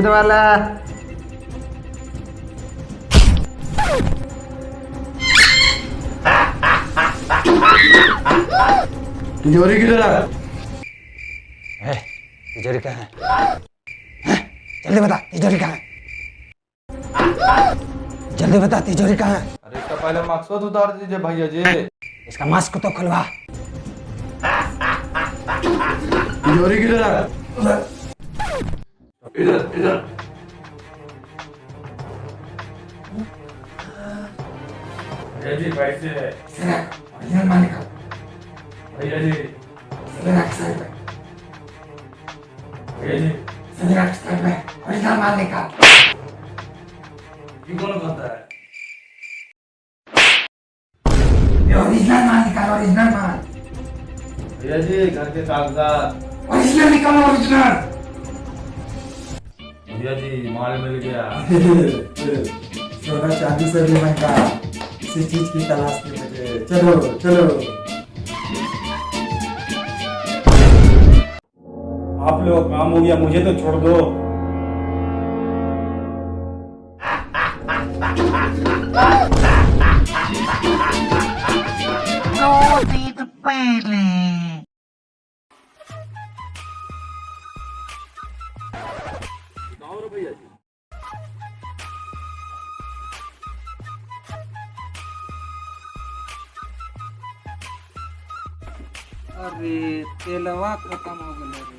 दूध वाला। तिजोरी किधर है? तिजोरी कहाँ है? जल्दी बता तिजोरी कहाँ है? जल्दी बता तिजोरी कहाँ है? अरे इसका पहले मकसद उतार दीजिए भैया जी। इसका मास्क तो खुलवा। तिजोरी किधर है? इधर इधर। भैया जी पैसे। ओरिजिनल माल निकाल। भैया जी। भैया जी ओरिजिनल माल निकाल। ये कौन करता है? ओरिजिनल माल निकाल, ओरिजिनल माल। भैया जी घर के कागजात। ओरिजिनल निकालो, ओरिजिनल। भैया जी माल मिल गया। सोना चांदी से भी महंगा, किसी चीज की तलाश में मुझे। चलो चलो। आप लोग काम हो गया, मुझे तो छोड़ दो। भैया जी अरे तेलवा खत्म हो गए रे।